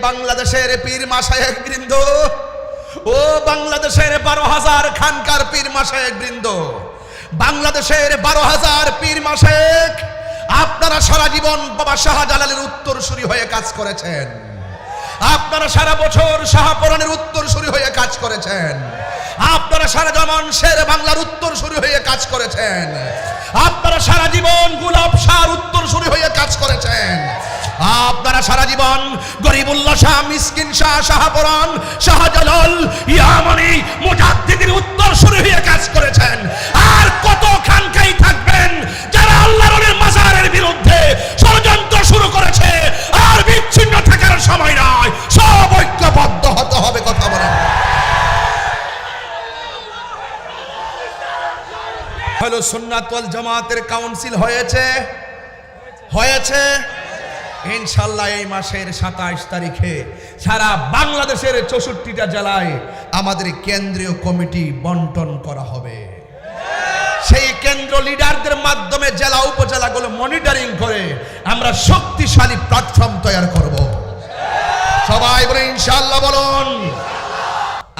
বাংলাদেশের পীর মাশায়েখ বৃন্দ, ও বাংলাদেশের 12,000 খানকার পীর মাশায়েখ বৃন্দ, বাংলাদেশের 12,000 পীর মাশায়েখ, আপনারা সারা জীবন বাবা শাহজালালের উত্তরসূরি হয়ে কাজ করেছেন। আপনারা সারা বছর শাহপরানের উত্তরসূরি হয়ে কাজ করেছেন। আপনারা সারা জীবন শের বাংলার উত্তরসূরি হয়ে কাজ করেছেন। আপনারা সারা জীবন গোলাপ শাহর উত্তরসূরি হয়ে কাজ করেছেন। আপনারা সারা জীবন গরিবুল্লাহ শাহ, মিসকিন শাহ, শাহপরান, শাহজালাল, ইয়ামানি, মুজাদ্দিদের উত্তরসূরি হয়ে কাজ করেছেন। আর কত খানকাই থাকবেন যারা আল্লাহর ওলির মাজারের বিরুদ্ধে ষড়যন্ত্র শুরু করেছে। আর বিচ্ছিন্ন থাকার সময় নয়, সব ঐক্যবদ্ধ হতে হবে। কথা বলেন। হলো সুন্নাত ওয়াল জামাতের কাউন্সিল হয়েছে ইনশাআল্লাহ এই মাসের 27 তারিখে সারা বাংলাদেশের 64টা জেলায় আমাদের কেন্দ্রীয় কমিটি বন্টন করা হবে। সেই কেন্দ্র লিডারদের মাধ্যমে জেলা উপজেলাগুলো মনিটরিং করে আমরা শক্তিশালী প্ল্যাটফর্ম তৈরি করব। সবাই বলে ইনশাআল্লাহ বলুন।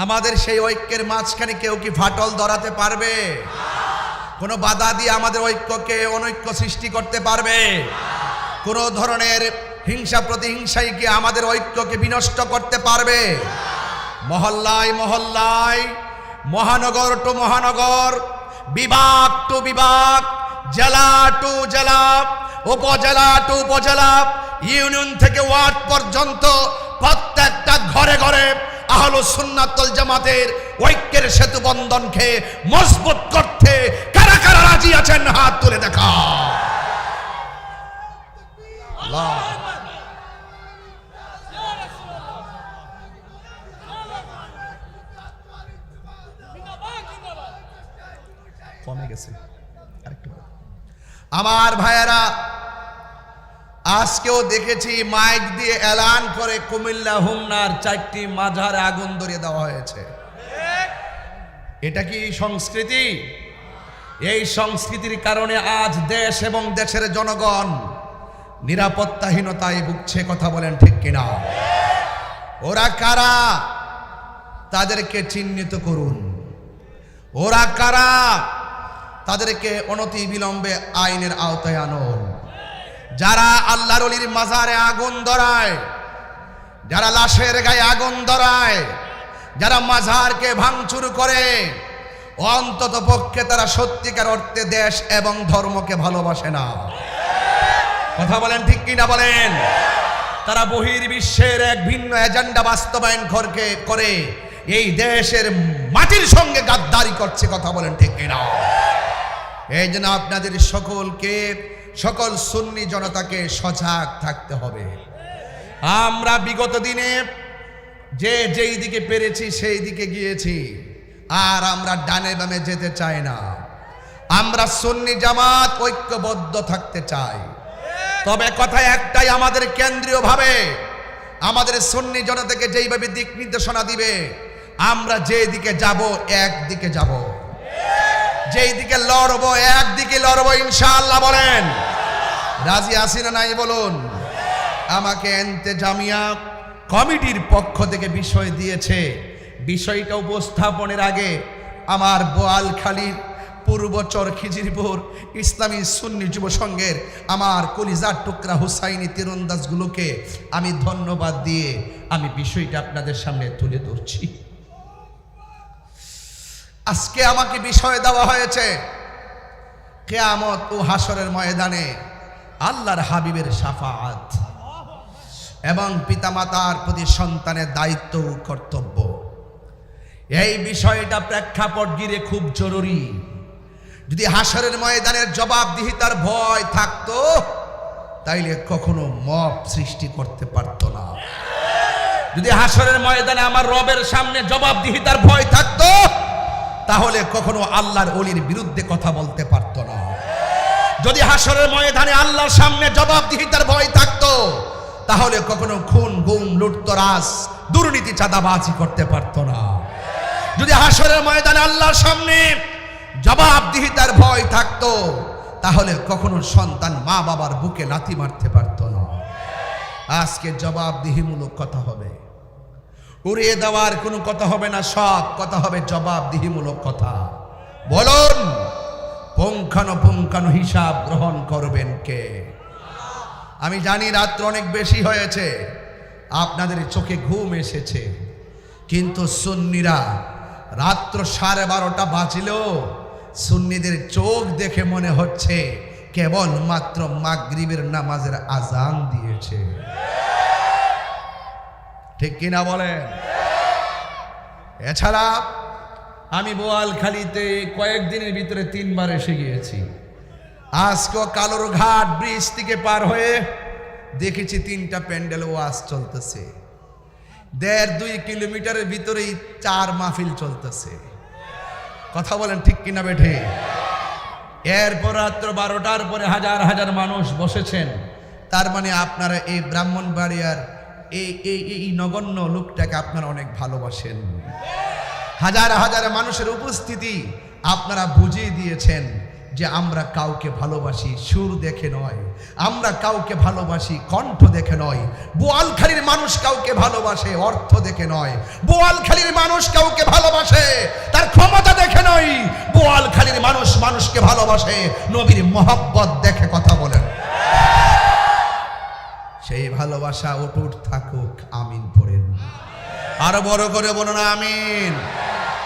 আমাদের সেই ঐক্যের মাঝখানে কেউ কি ফাটল ধরাতে পারবে? কোনো বাধা দিয়ে আমাদের ঐক্যকে অনৈক্য সৃষ্টি করতে পারবে? কোন ধরনের হিংসা প্রতিহিংসায় কি আমাদের ঐক্যকে বিনষ্ট করতে পারবে? মহল্লায় মহল্লায়, মহানগর টু মহানগর, বিভাগ টু বিভাগ, জেলা টু জেলা, উপজেলা টু উপজেলা, ইউনিয়ন থেকে ওয়ার্ড পর্যন্ত প্রত্যেকটা ঘরে ঘরে আহলুস সুন্নাত ওয়াল জামাতের ঐক্যের সেতু বন্ধনকে মজবুত করতে কারা কারা রাজি আছেন হাত তুলে দেখা। কমে গেছে আরেকটু। আমার ভাইয়েরা, আজকেও দেখেছি মাইক দিয়ে এলান করে কুমিল্লা হোমনার 4টি মাজারে আগুন ধরিয়ে দেওয়া হয়েছে। এটা কি সংস্কৃতি? এই সংস্কৃতির কারণে আজ দেশ এবং দেশের জনগণ নিরাপত্তাহীনতায় ভুগছে। কথা বলেন ঠিক কিনা? ওরা কারা? তাদেরকে চিহ্নিত করুন। ওরা কারা? তাদেরকে অনতিবিলম্বে আইনের আওতায় আনুন। যারা আল্লাহর ওলির মাজারে আগুন ধরায়, যারা লাশের গায়ে আগুন ধরায়, যারা মাজারকে ভাঙচুর করে, অন্তত পক্ষে তারা সত্যিকার অর্থে দেশ এবং ধর্মকে ভালোবাসে না। কথা বলেন ঠিক কিনা বলেন? তারা বহির্বিশ্বের এক ভিন্ন এজেন্ডা বাস্তবায়ন করে এই দেশের মাটির সঙ্গে গাদ্দারি করছে। কথা বলেন ঠিক কিনা? এই জন্য আপনাদের সকলকে, সকল সুন্নি জনতাকে সজাগ থাকতে হবে। আমরা বিগত দিনে যেই দিকে পেরেছি সেই দিকে গিয়েছি, আর আমরা ডানে বামে যেতে চাই না। আমরা সুন্নি জামাত ঐক্যবদ্ধ থাকতে চাই। তবে কথা একটাই, আমাদের কেন্দ্রীয় ভাবে আমাদের সুন্নি জনতাকে যেইভাবে দিক নির্দেশনা দিবে, আমরা যেদিকে যাব একদিকে যাব, যেই দিকে লড়বো একদিকে লড়বো ইনশাআল্লাহ। বলেন রাজি আছি না নাই বলুন। আমাকে ইন্তেজামিয়া কমিটির পক্ষ থেকে বিষয় দিয়েছে। বিষয়টা উপস্থাপনের আগে আমার বোয়ালখালীর পূর্বচর খিজিরপুর ইসলামী সুন্নি যুব সংঘের আমার কলিজার টুকরা হুসাইনি তীরন্দাজগুলোকে আমি ধন্যবাদ দিয়ে আমি বিষয়টা আপনাদের সামনে তুলে ধরছি। আজকে আমাকে বিষয় দেওয়া হয়েছে কিয়ামত ও হাসরের ময়দানে আল্লাহর হাবিবের শাফাআত এবং পিতামাতার প্রতি সন্তানের দায়িত্ব ও কর্তব্য। এই বিষয়টা প্রেক্ষাপট ঘিরে খুব জরুরি। যদি হাসরের ময়দানের জবাবদিহিতার ভয় থাকতো, তাইলে কখনো মব সৃষ্টি করতে পারতো না। যদি হাসরের ময়দানে আমার রবের সামনে জবাবদিহিতার ভয় থাকতো, তাহলে কখনো আল্লাহর ওলির বিরুদ্ধে কথা বলতে পারতো না। যদি হাসরের ময়দানে আল্লাহর সামনে জবাবদিহিতার ভয় থাকতো, তাহলে কখনো খুন গুম লুটতরাজ দুর্নীতি চাঁদাবাজি করতে পারতো না। যদি হাসরের ময়দানে আল্লাহর সামনে জবাবদিহিতার ভয় থাকতো, তাহলে কখনো সন্তান মা বাবার বুকে লাথি মারতে পারতো না। আজকে জবাবদিহিমূলক কথা হবে, উড়িয়ে দেওয়ার কোনো কথা হবে না, সব কথা হবে জবাবদিহিমূলক কথা। বলুন, পুঙ্খানুপুঙ্খানু হিসাব গ্রহণ করবেন কে? আমি জানি রাত্র অনেক বেশি হয়েছে, আপনাদের চোখে ঘুম এসেছে, কিন্তু সুন্নিরা রাত্র 12:30 বাজলেও সুন্নিদের চোখ দেখে মনে হচ্ছে কেবল মাত্র মাগরিবের নামাজের আজান দিয়েছে। ঠিক কিনা বলেন? এছাড়া আমি বোয়ালখালীতে কয়েকদিনের ভিতরে 3 বার এসে গিয়েছি। আজকেও কালুরঘাট ব্রিজ থেকে পার হয়ে দেখেছি 3টা প্যান্ডেল ওয়াজ চলতেছে। 1.5-2 কিলোমিটারের ভিতরেই 4 মাহফিল চলতেছে। কথা বলেন ঠিক কিনা বেঠে? এরপর রাত্র 12টার পরে হাজার হাজার মানুষ বসেছেন। তার মানে আপনারা এই ব্রাহ্মণবাড়িয়ার এই নগণ্য লোকটাকে আপনারা অনেক ভালোবাসেন। হাজার হাজার মানুষের উপস্থিতি আপনারা বুঝিয়ে দিয়েছেন যে আমরা কাউকে ভালোবাসি সুর দেখে নয়, আমরা কাউকে ভালোবাসি কণ্ঠ দেখে নয়। বোয়ালখালীর মানুষ কাউকে ভালোবাসে অর্থ দেখে নয়, বোয়ালখালীর মানুষ কাউকে ভালোবাসে তার ক্ষমতা দেখে নয়, বোয়ালখালীর মানুষ মানুষকে ভালোবাসে নবীর মহব্বত দেখে। কথা বলেন, সেই ভালোবাসা অটুট থাকুক। আমিন পড়েন, আরো বড় করে বলুন আমিন।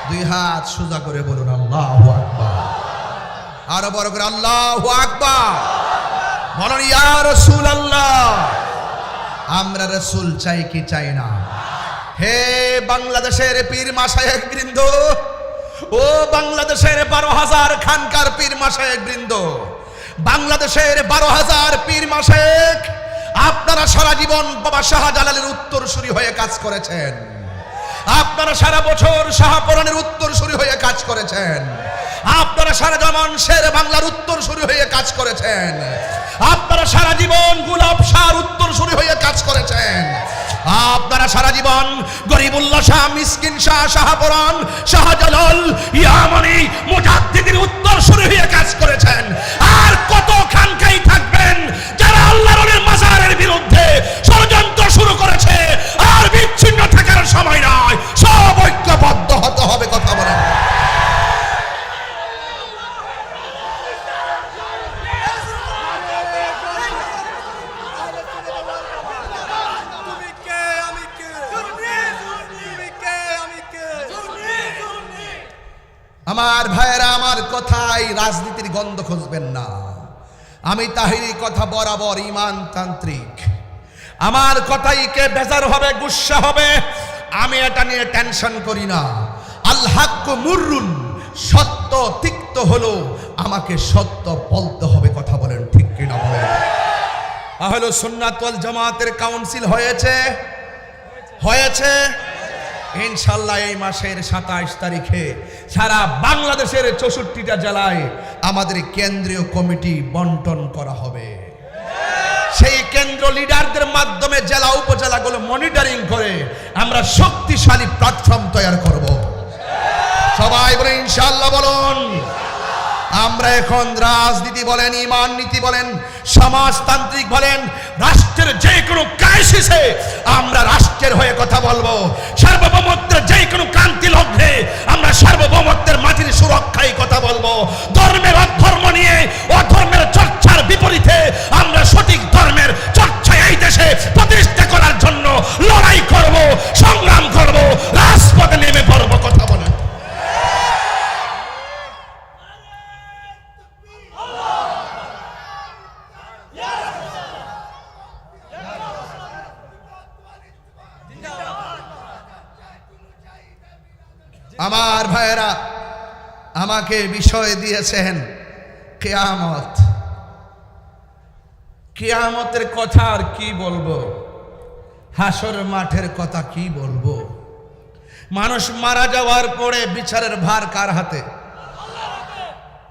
2 হাত সোজা করে বলুন আল্লাহু আকবার। আরো বড় করে আল্লাহু আকবার বলুন। ইয়া রাসূলুল্লাহ, আমরা রাসূল চাই কি চাই না? হে বাংলাদেশের পীর মাশায়েখ বৃন্দ, ও বাংলাদেশের 12,000 খানকার পীর মাশায়েখ বৃন্দ, বাংলাদেশের 12,000 পীর মাশায়েখ, আপনারা সারা জীবন বাবা শাহজালালের উত্তরসূরি হয়ে কাজ করেছেন। আপনারা সারা বছর শাহপরানের উত্তরসূরি হয়ে কাজ করেছেন। আপনারা সারা জীবন শের বাংলার উত্তরসূরি হয়ে কাজ করেছেন। আপনারা সারা জীবন গোলাপ শাহর উত্তরসূরি হয়ে কাজ করেছেন। আপনারা সারা জীবন গরিবুল্লাহ শাহ, মিসকিন শাহ, শাহপরান, শাহজালাল, ইয়ামানি, মুজাদ্দিদের উত্তরসূরি হয়ে কাজ করেছেন। আর কত খানকাই থাকবেন যারা আল্লাহর ওলির মাজারের বিরুদ্ধে ষড়যন্ত্র শুরু করেছে। আর বিচ্ছিন্ন থাকার সময় নয়, সব ঐক্যবদ্ধ হতে হবে। কথা বলেন। আমার ভাইয়েরা, আমার কথাই রাজনীতির গন্ধ খুঁজবেন না। আমি তাহিরি কথা বরাবর ইমানতান্ত্রিক। আমার কথাই কে বেজার হবে, গুসা হবে, আমি এটা নিয়ে টেনশন করি না। আল হাক্কু মুররুন, সত্য তিক্ত হলো, আমাকে সত্য বলতে হবে। কথা বলেন ঠিক কিনা বলেন? আহলে সুন্নাত ওয়াল জামাতের কাউন্সিল হয়েছে ইনশাআল্লাহ এই মাসের 27 তারিখে সারা বাংলাদেশের 64টা জেলায় আমাদের কেন্দ্রীয় কমিটি বন্টন করা হবে। সেই কেন্দ্র লিডারদের মাধ্যমে জেলা উপজেলাগুলো মনিটরিং করে আমরা শক্তিশালী প্ল্যাটফর্ম তৈরি করব। সবাই বলে ইনশাআল্লাহ বলুন। আমরা এখন রাজনীতি বলেন, ইমান নীতি বলেন, সমাজতান্ত্রিক বলেন, রাষ্ট্রের যে কোনো ক্রাইসিসে আমরা রাষ্ট্রের হয়ে কথা বলবো। সার্বভৌমত্বের যে কোনো ক্রান্তি লগ্নে আমরা সার্বভৌমত্বের মাটির সুরক্ষায় কথা বলবো। ধর্মের অধর্ম নিয়ে অধর্মের চর্চার বিপরীতে আমরা সঠিক ধর্মের চর্চা এই দেশে প্রতিষ্ঠা করার জন্য লড়াই করব, সংগ্রাম করব, রাজপথে নেমে পড়ব। কথা বলেন। আমার ভাইয়েরা, আমাকে বিষয় দিয়েছেন কিয়ামত। কিয়ামতের কথা আর কি বলবো, হাসর মাঠের কথা কি বলবো। মানুষ মারা যাওয়ার পরে বিচারের ভার কার হাতে?